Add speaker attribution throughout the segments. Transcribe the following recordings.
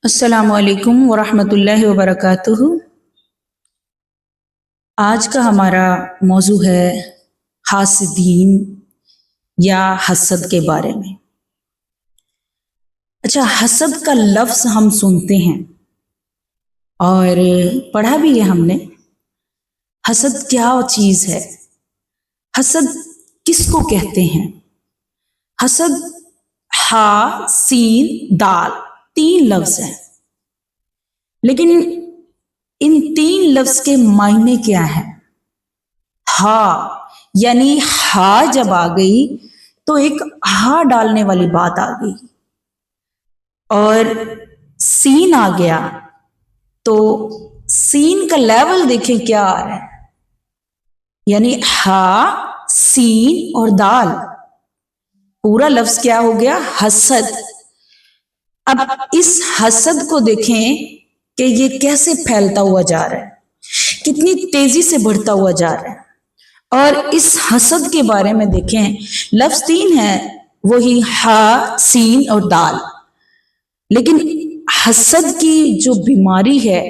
Speaker 1: السلام علیکم ورحمۃ اللہ وبرکاتہ۔ آج کا ہمارا موضوع ہے حاسدین یا حسد کے بارے میں۔ اچھا، حسد کا لفظ ہم سنتے ہیں اور پڑھا بھی ہے ہم نے۔ حسد کیا چیز ہے؟ حسد کس کو کہتے ہیں؟ حسد ہا سین دال 3 لفظ ہیں، لیکن ان 3 لفظ کے معنی کیا ہیں؟ ہا یعنی ہا جب آ گئی تو ایک ہا ڈالنے والی بات آ گئی، اور سین آ گیا تو سین کا لیول دیکھیں کیا آ رہا ہے، یعنی ہا سین اور دال، پورا لفظ کیا ہو گیا؟ حسد۔ اب اس حسد کو دیکھیں کہ یہ کیسے پھیلتا ہوا جا رہا ہے، کتنی تیزی سے بڑھتا ہوا جا رہا ہے۔ اور اس حسد کے بارے میں دیکھیں، لفظ 3 ہے، وہی ہا سین اور دال، لیکن حسد کی جو بیماری ہے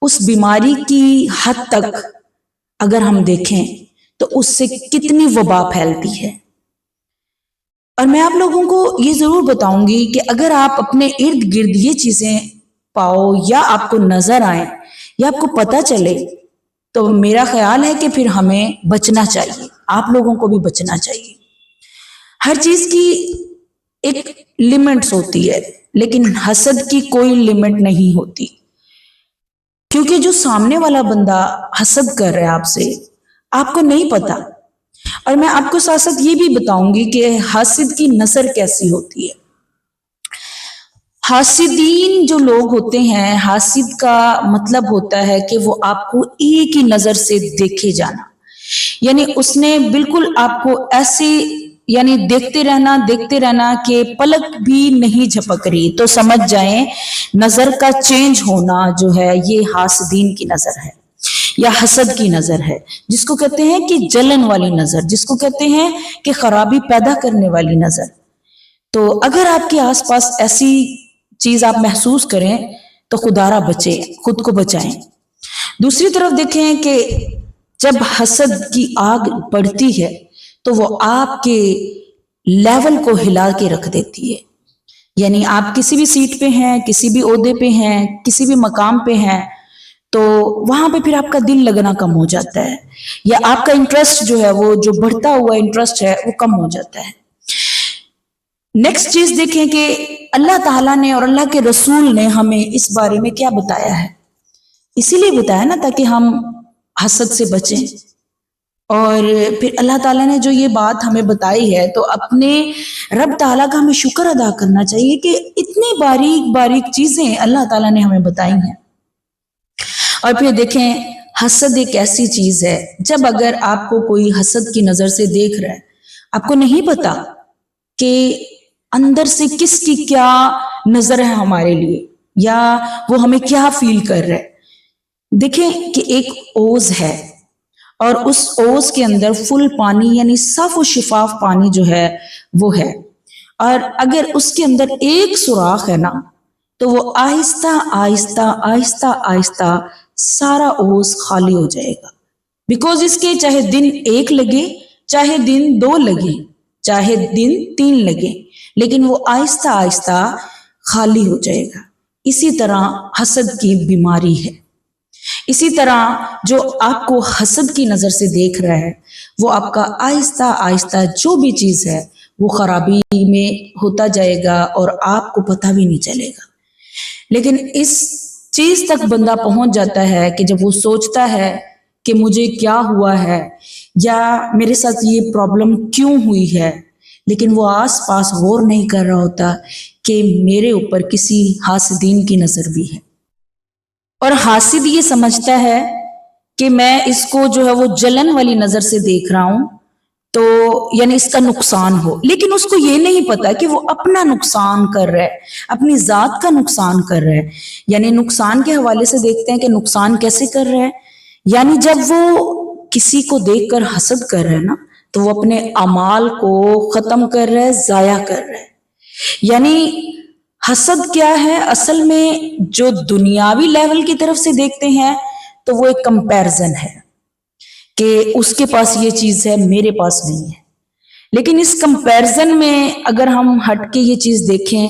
Speaker 1: اس بیماری کی حد تک اگر ہم دیکھیں تو اس سے کتنی وبا پھیلتی ہے۔ اور میں آپ لوگوں کو یہ ضرور بتاؤں گی کہ اگر آپ اپنے ارد گرد یہ چیزیں پاؤ یا آپ کو نظر آئیں یا آپ کو پتہ چلے تو میرا خیال ہے کہ پھر ہمیں بچنا چاہیے، آپ لوگوں کو بھی بچنا چاہیے۔ ہر چیز کی ایک لیمٹس ہوتی ہے، لیکن حسد کی کوئی لیمٹ نہیں ہوتی، کیونکہ جو سامنے والا بندہ حسد کر رہا ہے آپ سے، آپ کو نہیں پتا۔ اور میں آپ کو ساتھ ساتھ یہ بھی بتاؤں گی کہ حاسد کی نظر کیسی ہوتی ہے۔ حاسدین جو لوگ ہوتے ہیں، حاسد کا مطلب ہوتا ہے کہ وہ آپ کو ایک ہی نظر سے دیکھے جانا، یعنی اس نے بالکل آپ کو ایسے یعنی دیکھتے رہنا کہ پلک بھی نہیں جھپک رہی، تو سمجھ جائیں نظر کا چینج ہونا جو ہے یہ حاسدین کی نظر ہے یا حسد کی نظر ہے، جس کو کہتے ہیں کہ جلن والی نظر، جس کو کہتے ہیں کہ خرابی پیدا کرنے والی نظر۔ تو اگر آپ کے آس پاس ایسی چیز آپ محسوس کریں تو خدا را بچیں، خود کو بچائیں۔ دوسری طرف دیکھیں کہ جب حسد کی آگ بڑھتی ہے تو وہ آپ کے لیول کو ہلا کے رکھ دیتی ہے، یعنی آپ کسی بھی سیٹ پہ ہیں، کسی بھی عہدے پہ ہیں، کسی بھی مقام پہ ہیں، تو وہاں پہ پھر آپ کا دل لگنا کم ہو جاتا ہے، یا آپ کا انٹرسٹ جو ہے وہ جو بڑھتا ہوا انٹرسٹ ہے وہ کم ہو جاتا ہے۔ نیکسٹ چیز دیکھیں کہ اللہ تعالیٰ نے اور اللہ کے رسول نے ہمیں اس بارے میں کیا بتایا ہے، اسی لیے بتایا نا تاکہ ہم حسد سے بچیں۔ اور پھر اللہ تعالیٰ نے جو یہ بات ہمیں بتائی ہے تو اپنے رب تعالیٰ کا ہمیں شکر ادا کرنا چاہیے کہ اتنی باریک باریک چیزیں اللہ تعالیٰ نے ہمیں بتائی ہیں۔ اور پھر دیکھیں حسد ایک ایسی چیز ہے، جب اگر آپ کو کوئی حسد کی نظر سے دیکھ رہا ہے، آپ کو نہیں پتا کہ اندر سے کس کی کیا نظر ہے ہمارے لیے، یا وہ ہمیں کیا فیل کر رہا ہے۔ دیکھیں کہ ایک اوز ہے اور اس اوز کے اندر فل پانی یعنی صاف و شفاف پانی جو ہے وہ ہے، اور اگر اس کے اندر ایک سوراخ ہے نا تو وہ آہستہ آہستہ آہستہ آہستہ سارا اوز خالی ہو جائے گا، بیکوز اس کے چاہے دن 1 لگے، چاہے دن 2 لگے، چاہے دن 3 لگے، لیکن وہ آہستہ آہستہ خالی ہو جائے گا۔ اسی طرح حسد کی بیماری ہے، اسی طرح جو آپ کو حسد کی نظر سے دیکھ رہا ہے وہ آپ کا آہستہ آہستہ جو بھی چیز ہے وہ خرابی میں ہوتا جائے گا اور آپ کو پتہ بھی نہیں چلے گا۔ لیکن اس چیز تک بندہ پہنچ جاتا ہے کہ جب وہ سوچتا ہے کہ مجھے کیا ہوا ہے یا میرے ساتھ یہ پرابلم کیوں ہوئی ہے، لیکن وہ آس پاس غور نہیں کر رہا ہوتا کہ میرے اوپر کسی حاسدین کی نظر بھی ہے، اور حاسد یہ سمجھتا ہے کہ میں اس کو جو ہے وہ جلن والی نظر سے دیکھ رہا ہوں تو یعنی اس کا نقصان ہو، لیکن اس کو یہ نہیں پتا کہ وہ اپنا نقصان کر رہا ہے، اپنی ذات کا نقصان کر رہا ہے۔ یعنی نقصان کے حوالے سے دیکھتے ہیں کہ نقصان کیسے کر رہا ہے، یعنی جب وہ کسی کو دیکھ کر حسد کر رہا ہے نا تو وہ اپنے اعمال کو ختم کر رہا ہے، ضائع کر رہا ہے۔ یعنی حسد کیا ہے؟ اصل میں جو دنیاوی لیول کی طرف سے دیکھتے ہیں تو وہ ایک کمپیرزن ہے کہ اس کے پاس یہ چیز ہے، میرے پاس نہیں ہے. لیکن اس کمپیرزن میں اگر ہم ہٹ کے یہ چیز دیکھیں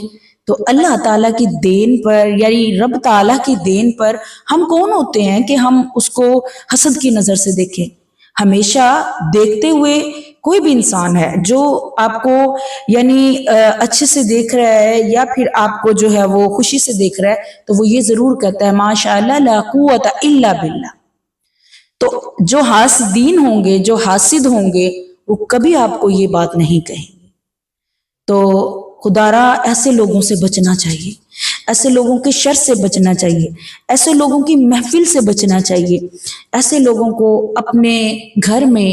Speaker 1: تو اللہ تعالیٰ کی دین پر، یعنی رب تعالیٰ کی دین پر ہم کون ہوتے ہیں کہ ہم اس کو حسد کی نظر سے دیکھیں؟ ہمیشہ دیکھتے ہوئے کوئی بھی انسان ہے جو آپ کو یعنی اچھے سے دیکھ رہا ہے یا پھر آپ کو جو ہے وہ خوشی سے دیکھ رہا ہے تو وہ یہ ضرور کہتا ہے ماشاء اللہ لا قوت الا باللہ. تو جو حاسدین ہوں گے، جو حاسد ہوں گے، وہ کبھی آپ کو یہ بات نہیں کہیں گے. تو خدا را ایسے لوگوں سے بچنا چاہیے، ایسے لوگوں کے شر سے بچنا چاہیے، ایسے لوگوں کی محفل سے بچنا چاہیے، ایسے لوگوں کو اپنے گھر میں،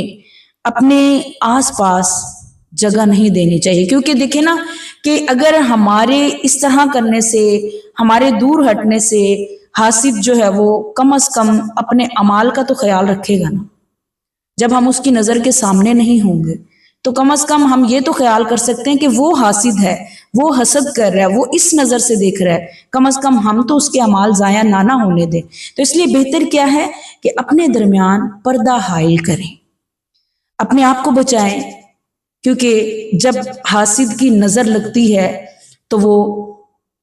Speaker 1: اپنے آس پاس جگہ نہیں دینی چاہیے. کیونکہ دیکھیں نا کہ اگر ہمارے اس طرح کرنے سے، ہمارے دور ہٹنے سے حاسد جو ہے وہ کم از کم اپنے اعمال کا تو خیال رکھے گا نا. جب ہم اس کی نظر کے سامنے نہیں ہوں گے تو کم از کم ہم یہ تو خیال کر سکتے ہیں کہ وہ حاسد ہے، وہ حسد کر رہا ہے، وہ اس نظر سے دیکھ رہا ہے، کم از کم ہم تو اس کے اعمال ضائع نہ ہونے دیں. تو اس لیے بہتر کیا ہے کہ اپنے درمیان پردہ حائل کریں، اپنے آپ کو بچائیں. کیونکہ جب حاسد کی نظر لگتی ہے تو وہ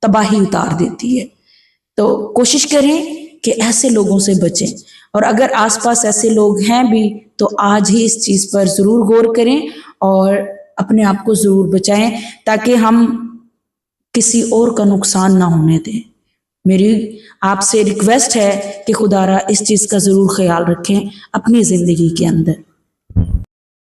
Speaker 1: تباہی اتار دیتی ہے. تو کوشش کریں کہ ایسے لوگوں سے بچیں، اور اگر آس پاس ایسے لوگ ہیں بھی تو آج ہی اس چیز پر ضرور غور کریں اور اپنے آپ کو ضرور بچائیں تاکہ ہم کسی اور کا نقصان نہ ہونے دیں. میری آپ سے ریکویسٹ ہے کہ خدا را اس چیز کا ضرور خیال رکھیں اپنی زندگی کے اندر.